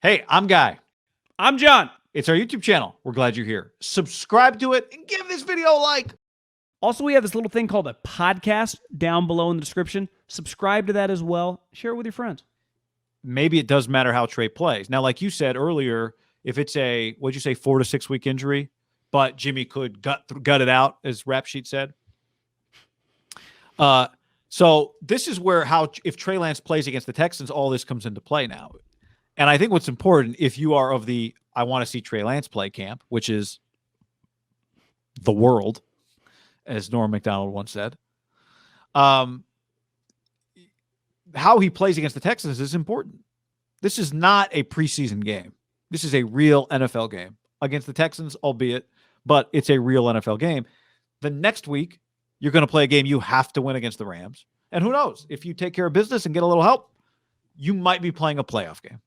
Hey, I'm Guy. I'm John. It's our YouTube channel. We're glad you're here. Subscribe to it and give this video a like. Also, we have this little thing called a podcast down below in the description. Subscribe to that as well. Share it with your friends. Maybe it does matter how Trey plays. Now, like you said earlier, if it's a, what'd you say, 4 to 6 week injury, but Jimmy could gut it out, as Rap Sheet said. So this is where if Trey Lance plays against the Texans, all this comes into play now. And I think what's important, if you are of the I want to see Trey Lance play camp, which is the world, as Norm Macdonald once said, how he plays against the Texans is important. This is not a preseason game. This is a real NFL game against the Texans, albeit, but it's a real NFL game. The next week, you're going to play a game you have to win against the Rams. And who knows? If you take care of business and get a little help, you might be playing a playoff game.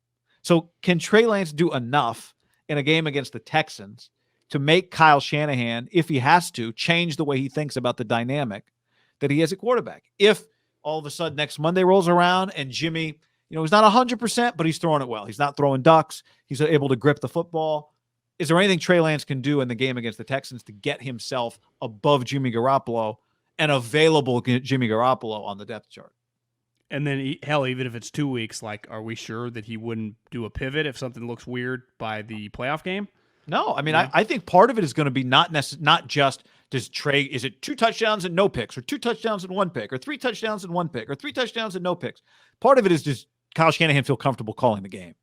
So can Trey Lance do enough in a game against the Texans to make Kyle Shanahan, if he has to, change the way he thinks about the dynamic that he has at quarterback? If all of a sudden next Monday rolls around and Jimmy, he's not 100%, but he's throwing it well. He's not throwing ducks. He's able to grip the football. Is there anything Trey Lance can do in the game against the Texans to get himself above Jimmy Garoppolo and available Jimmy Garoppolo on the depth chart? And then, hell, even if it's 2 weeks, are we sure that he wouldn't do a pivot if something looks weird by the playoff game? No, I mean, I think part of it is going to be not just does Trey, is it 2 touchdowns and no picks, or 2 touchdowns and 1 pick, or 3 touchdowns and 1 pick, or 3 touchdowns and no picks. Part of it is just Kyle Shanahan feel comfortable calling the game.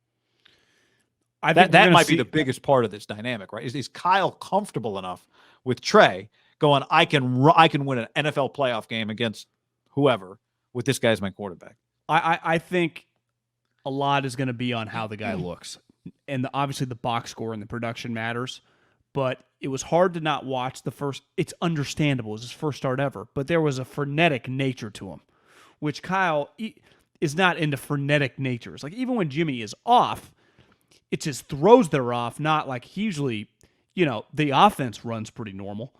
I think that might be the biggest part of this dynamic, right? Is Kyle comfortable enough with Trey going, I can win an NFL playoff game against whoever with this guy as my quarterback? I think a lot is going to be on how the guy looks. And obviously the box score and the production matters. But it was hard to not watch the first. It's understandable. It was his first start ever. But there was a frenetic nature to him, which Kyle is not into frenetic natures. Even when Jimmy is off, it's his throws that are off, not like he usually, the offense runs pretty normal.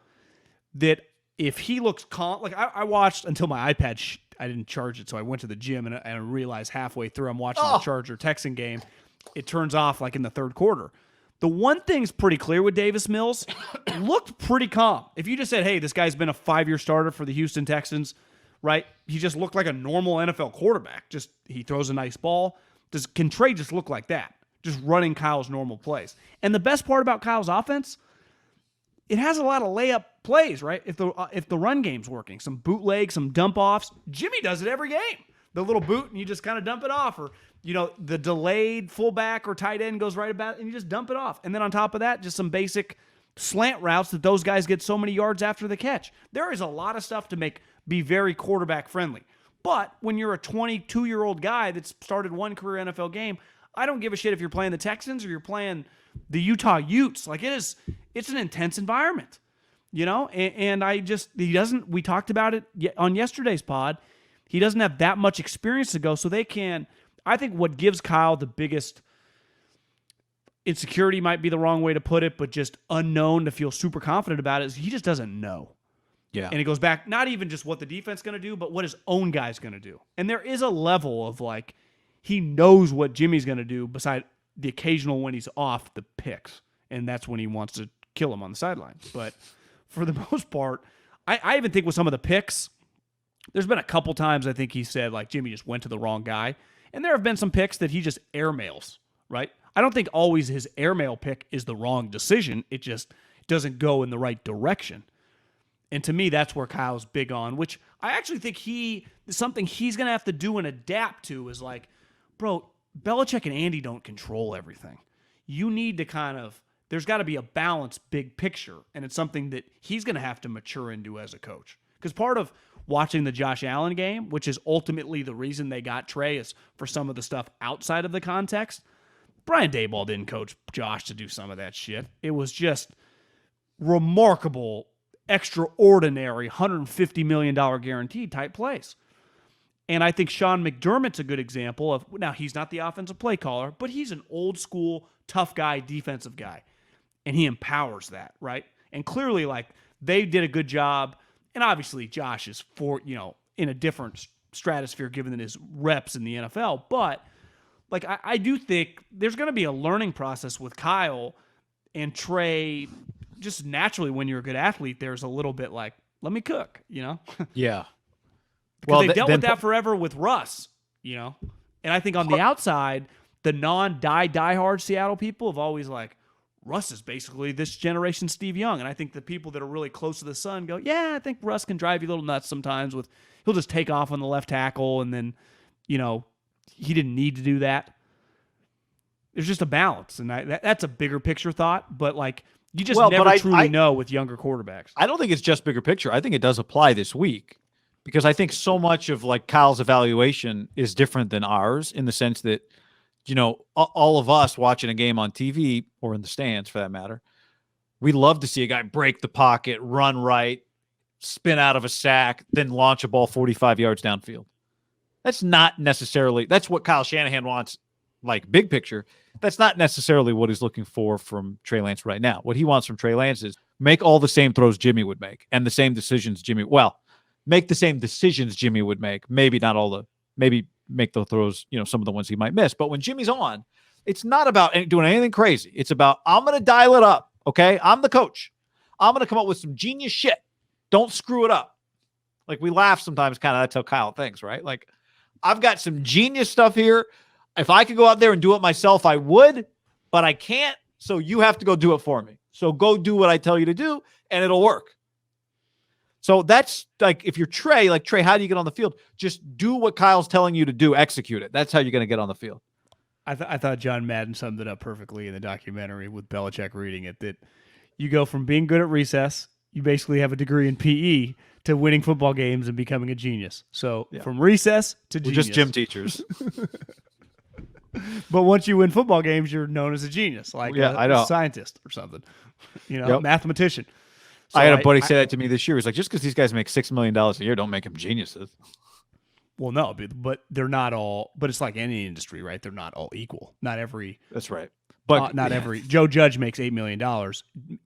That if he looks calm, I watched until my iPad, I didn't charge it, so I went to the gym and I realized halfway through I'm watching the Charger-Texan game. It turns off in the third quarter. The one thing's pretty clear with Davis Mills, looked pretty calm. If you just said, hey, this guy's been a 5-year starter for the Houston Texans, right? He just looked like a normal NFL quarterback. Just he throws a nice ball. Can Trey just look like that? Just running Kyle's normal plays. And the best part about Kyle's offense, it has a lot of layup plays, right? If the run game's working, some bootlegs, some dump offs, Jimmy does it every game. The little boot and you just kind of dump it off, or the delayed fullback or tight end goes right about it and you just dump it off. And then on top of that, just some basic slant routes that those guys get so many yards after the catch. There is a lot of stuff to be very quarterback friendly. But when you're a 22-year-old guy that's started one career NFL game, I don't give a shit if you're playing the Texans or you're playing the Utah Utes. It's an intense environment, and he doesn't, we talked about it on yesterday's pod. He doesn't have that much experience to go, so I think what gives Kyle the biggest insecurity might be the wrong way to put it, but just unknown to feel super confident about it is he just doesn't know. Yeah. And it goes back, not even just what the defense is going to do, but what his own guy's going to do. And there is a level of he knows what Jimmy's going to do beside the occasional when he's off the picks. And that's when he wants to kill him on the sideline. But for the most part, I even think with some of the picks, there's been a couple times I think he said Jimmy just went to the wrong guy. And there have been some picks that he just airmails, right? I don't think always his airmail pick is the wrong decision. It just doesn't go in the right direction. And to me, that's where Kyle's big on, which I actually think something he's going to have to do and adapt to is bro, Belichick and Andy don't control everything. You need to there's got to be a balanced big picture, and it's something that he's going to have to mature into as a coach. Because part of watching the Josh Allen game, which is ultimately the reason they got Trey, is for some of the stuff outside of the context. Brian Daboll didn't coach Josh to do some of that shit. It was just remarkable, extraordinary, $150 million guaranteed type plays. And I think Sean McDermott's a good example of, now he's not the offensive play caller, but he's an old school, tough guy, defensive guy. And he empowers that, right? And clearly, they did a good job. And obviously, Josh is in a different stratosphere given his reps in the NFL. But like I do think there's going to be a learning process with Kyle and Trey. Just naturally, when you're a good athlete, there's a little bit like, let me cook, Yeah. Because they've dealt with that forever with Russ, And I think on the outside, the diehard Seattle people have always like, Russ is basically this generation Steve Young. And I think the people that are really close to the sun go, yeah, I think Russ can drive you a little nuts sometimes he'll just take off on the left tackle and then, he didn't need to do that. There's just a balance. And that's a bigger picture thought, but like you just never truly know with younger quarterbacks. I don't think it's just bigger picture. I think it does apply this week because I think so much of like Kyle's evaluation is different than ours in the sense that, all of us watching a game on TV or in the stands for that matter, we love to see a guy break the pocket, run right, spin out of a sack, then launch a ball 45 yards downfield. That's what Kyle Shanahan wants, like big picture. That's not necessarily what he's looking for from Trey Lance right now. What he wants from Trey Lance is make all the same throws Jimmy would make and the same decisions make the same decisions Jimmy would make. Maybe not all maybe make the throws, some of the ones he might miss. But when Jimmy's on, it's not about doing anything crazy. It's about, I'm going to dial it up. Okay. I'm the coach. I'm going to come up with some genius shit. Don't screw it up. Like we laugh sometimes, kind of that's how Kyle thinks, right? Like I've got some genius stuff here. If I could go out there and do it myself, I would, but I can't. So you have to go do it for me. So go do what I tell you to do and it'll work. So that's like, if you're Trey, how do you get on the field? Just do what Kyle's telling you to do, execute it. That's how you're going to get on the field. I thought John Madden summed it up perfectly in the documentary with Belichick reading it, that you go from being good at recess, you basically have a degree in PE, to winning football games and becoming a genius. So from recess to genius. We're just gym teachers. But once you win football games, you're known as a genius, like a scientist or something, mathematician. So I had a buddy say that to me this year. He's like, just because these guys make $6 million a year, don't make them geniuses. Well, no, but they're not all. But it's like any industry, right? They're not all equal. Not every. That's right. But not every. Joe Judge makes $8 million.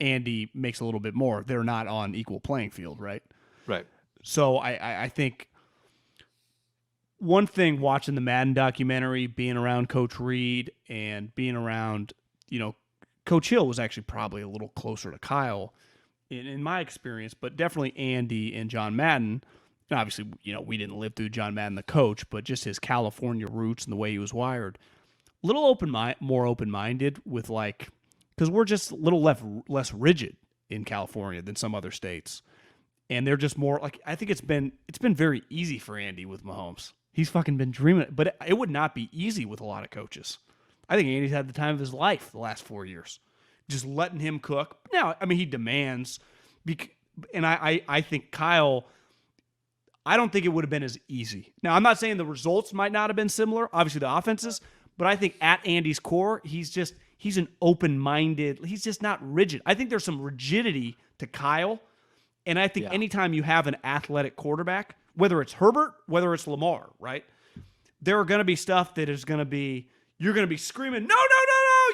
Andy makes a little bit more. They're not on equal playing field, right? Right. So I think one thing watching the Madden documentary, being around Coach Reed and being around, Coach Hill was actually probably a little closer to Kyle in my experience, but definitely Andy and John Madden. And obviously, we didn't live through John Madden, the coach, but just his California roots and the way he was wired. A little more open-minded with because we're just a little less rigid in California than some other states. And they're just more I think it's been very easy for Andy with Mahomes. He's fucking been dreaming it, but it would not be easy with a lot of coaches. I think Andy's had the time of his life the last 4 years. Just letting him cook. Now, I mean, he demands, and I think Kyle, I don't think it would have been as easy. Now, I'm not saying the results might not have been similar, obviously the offenses, but I think at Andy's core, he's an open-minded, he's just not rigid. I think there's some rigidity to Kyle, and I think anytime you have an athletic quarterback, whether it's Herbert, whether it's Lamar, right, there are going to be stuff that is going to be, you're going to be screaming, no,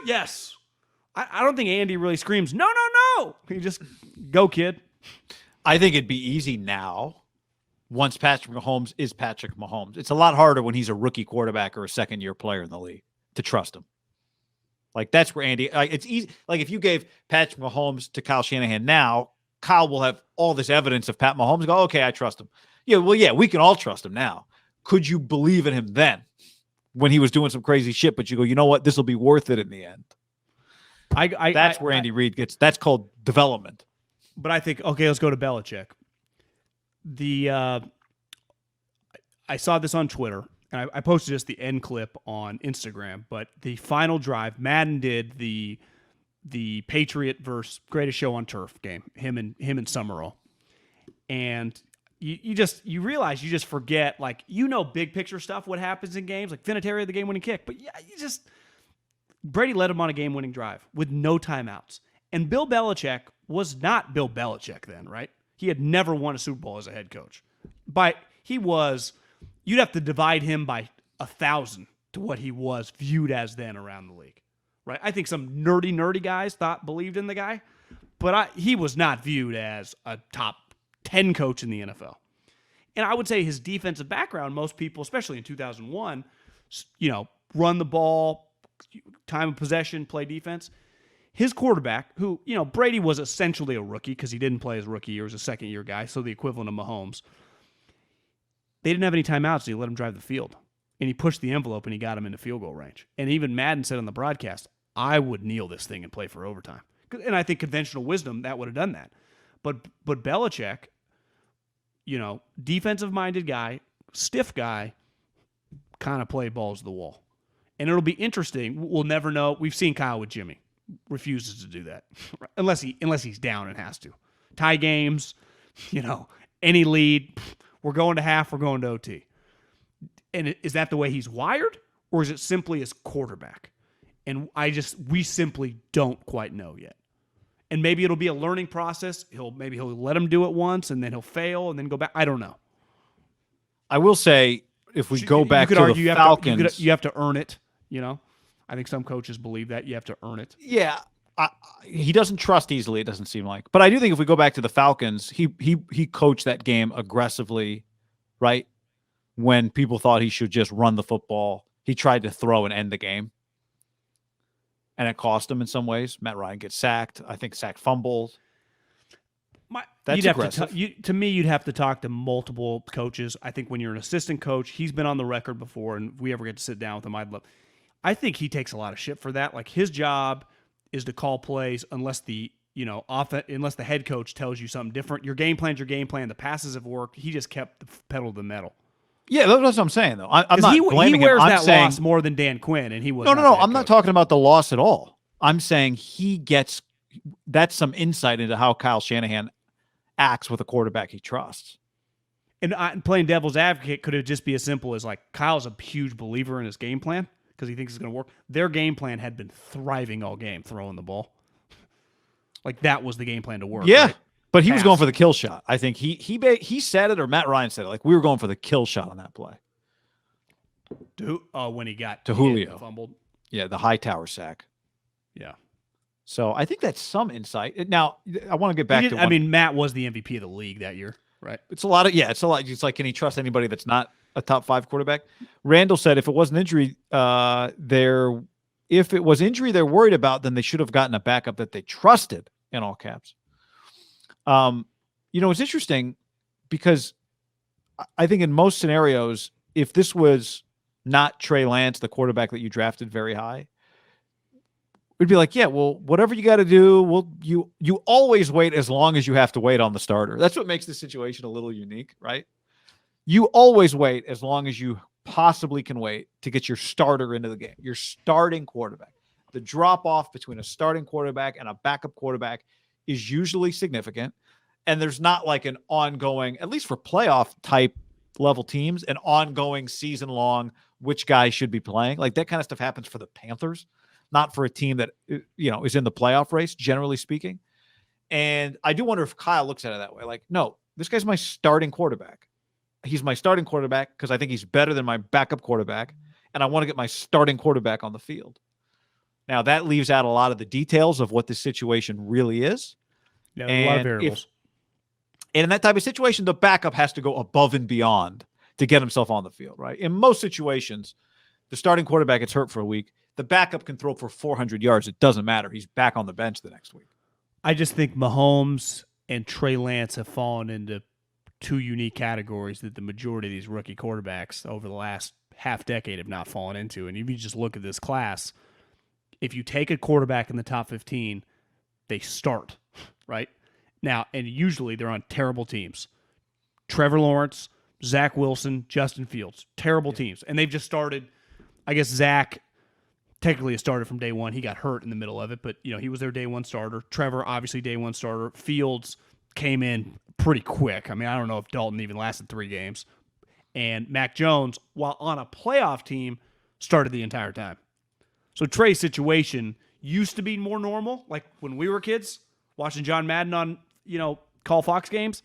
yes. I don't think Andy really screams, no. He just, go, kid. I think it'd be easy now once Patrick Mahomes is Patrick Mahomes. It's a lot harder when he's a rookie quarterback or a second-year player in the league to trust him. That's where Andy, it's easy. If you gave Patrick Mahomes to Kyle Shanahan now, Kyle will have all this evidence of Pat Mahomes. Go, okay, I trust him. Yeah, we can all trust him now. Could you believe in him then when he was doing some crazy shit, but you go, you know what, this will be worth it in the end? That's where Andy Reid gets. That's called development. But I think, okay, let's go to Belichick. I saw this on Twitter, and I posted just the end clip on Instagram. But the final drive, Madden did the Patriot versus Greatest Show on Turf game. Him and Summerall, and you realize you just forget big picture stuff. What happens in games like Vinatieri, the game winning kick, but Brady led him on a game-winning drive with no timeouts. And Bill Belichick was not Bill Belichick then, right? He had never won a Super Bowl as a head coach. But you'd have to divide him by 1,000 to what he was viewed as then around the league, right? I think some nerdy guys believed in the guy, but he was not viewed as a top 10 coach in the NFL. And I would say his defensive background, most people, especially in 2001, run the ball, time of possession, play defense. His quarterback, who, Brady was essentially a rookie because he didn't play his rookie year, he was a second-year guy, so the equivalent of Mahomes. They didn't have any timeouts, so he let him drive the field. And he pushed the envelope, and he got him into field goal range. And even Madden said on the broadcast, I would kneel this thing and play for overtime. And I think conventional wisdom, that would have done that. But Belichick, defensive-minded guy, stiff guy, kind of played balls to the wall. And it'll be interesting. We'll never know. We've seen Kyle with Jimmy. Refuses to do that unless he's down and has to. Tie games, any lead, we're going to half, we're going to OT. And is that the way he's wired, or is it simply his quarterback? And we simply don't quite know yet. And maybe it'll be a learning process. Maybe he'll let him do it once, and then he'll fail, and then go back. I don't know. I will say, if we go back to the Falcons, you have to earn it. I think some coaches believe that you have to earn it. Yeah, he doesn't trust easily. It doesn't seem like, but I do think if we go back to the Falcons, he coached that game aggressively, right? When people thought he should just run the football, he tried to throw and end the game, and it cost him in some ways. Matt Ryan gets sacked. I think sacked fumbles. That's aggressive. To me, you'd have to talk to multiple coaches. I think when you're an assistant coach, he's been on the record before, and if we ever get to sit down with him, I think he takes a lot of shit for that. Like, his job is to call plays unless the head coach tells you something different. Your game plan's your game plan. The passes have worked. He just kept the pedal to the metal. Yeah, that's what I'm saying, though. I'm not blaming him. He wears I'm that saying, loss more than Dan Quinn, and he was No. I'm not talking about the loss at all. I'm saying that's some insight into how Kyle Shanahan acts with a quarterback he trusts. And playing devil's advocate could it just be as simple as, like, Kyle's a huge believer in his game plan because he thinks it's going to work. Their game plan had been thriving all game, throwing the ball. Like, that was the game plan to work. Yeah, right? but he was going for the kill shot. I think he said it, or Matt Ryan said it. Like, we were going for the kill shot on that play. When he got to Julio, fumbled. Yeah, the high tower sack. Yeah. So I think that's some insight. Now, I want to get back to Matt was the MVP of the league that year, right? It's a lot. It's like, can he trust anybody that's not a top 5 quarterback? Randall said if it was an injury, they're worried about, then they should have gotten a backup that they trusted, in all caps. It's interesting because I think in most scenarios, if this was not Trey Lance, the quarterback that you drafted very high, we'd be like, yeah, well, whatever you got to do, you always wait as long as you have to wait on the starter. That's what makes this situation a little unique, right? You always wait as long as you possibly can wait to get your starter into the game, your starting quarterback. The drop-off between a starting quarterback and a backup quarterback is usually significant, and there's not like an ongoing, at least for playoff type level teams, an ongoing season-long which guy should be playing. Like, that kind of stuff happens for the Panthers, not for a team that, is in the playoff race, generally speaking. And I do wonder if Kyle looks at it that way. Like, no, this guy's my starting quarterback. He's my starting quarterback because I think he's better than my backup quarterback, and I want to get my starting quarterback on the field. Now, that leaves out a lot of the details of what this situation really is. Yeah, a lot of variables. And in that type of situation, the backup has to go above and beyond to get himself on the field, right? In most situations, the starting quarterback gets hurt for a week. The backup can throw for 400 yards. It doesn't matter. He's back on the bench the next week. I just think Mahomes and Trey Lance have fallen into two unique categories that the majority of these rookie quarterbacks over the last half decade have not fallen into. And if you just look at this class, if you take a quarterback in the top 15, they start, right? Now, and usually they're on terrible teams. Trevor Lawrence, Zach Wilson, Justin Fields, terrible teams. And they've just started. I guess Zach technically has started from day one. He got hurt in the middle of it, but he was their day one starter. Trevor, obviously day one starter. Fields came in pretty quick. I mean, I don't know if Dalton even lasted 3 games. And Mac Jones, while on a playoff team, started the entire time. So Trey's situation used to be more normal, like when we were kids, watching John Madden on, Call Fox games.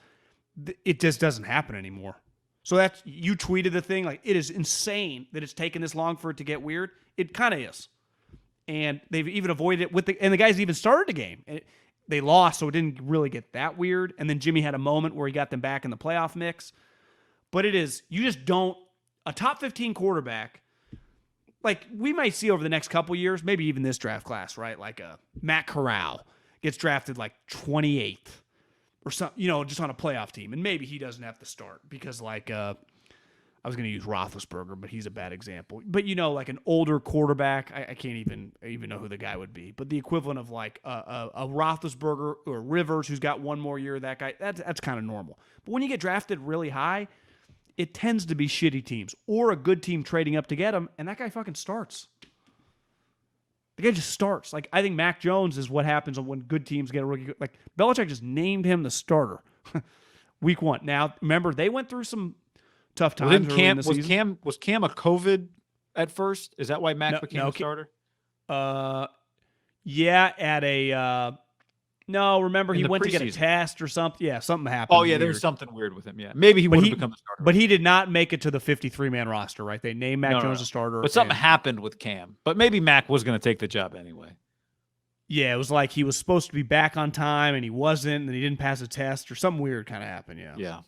It just doesn't happen anymore. So you tweeted the thing, like, it is insane that it's taken this long for it to get weird. It kind of is. And they've even avoided it and the guys even started the game. They lost, so it didn't really get that weird. And then Jimmy had a moment where he got them back in the playoff mix. But you just don't, a top 15 quarterback, like we might see over the next couple years, maybe even this draft class, right? Like Matt Corral gets drafted like 28th or something, just on a playoff team, and maybe he doesn't have to start because like I was going to use Roethlisberger, but he's a bad example. But like an older quarterback, I can't even know who the guy would be, but the equivalent of like a Roethlisberger or Rivers, who's got one more year. That guy, that's kind of normal. But when you get drafted really high, it tends to be shitty teams or a good team trading up to get him, and that guy fucking starts. The guy just starts. Like, I think Mac Jones is what happens when good teams get a rookie. Like, Belichick just named him the starter week 1. Now, remember, they went through some tough times early in the season. Was Cam a COVID at first? Is that why Mac became a starter? Yeah, at a no, remember he went to get a test or something. Yeah, something happened. Oh, yeah, there was something weird with him. Yeah, maybe he would have become a starter. But he did not make it to the 53-man roster, right? They named Mac Jones a starter. But something happened with Cam. But maybe Mac was going to take the job anyway. Yeah, it was like he was supposed to be back on time, and he wasn't, and he didn't pass a test, or something weird kind of happened, yeah. Yeah.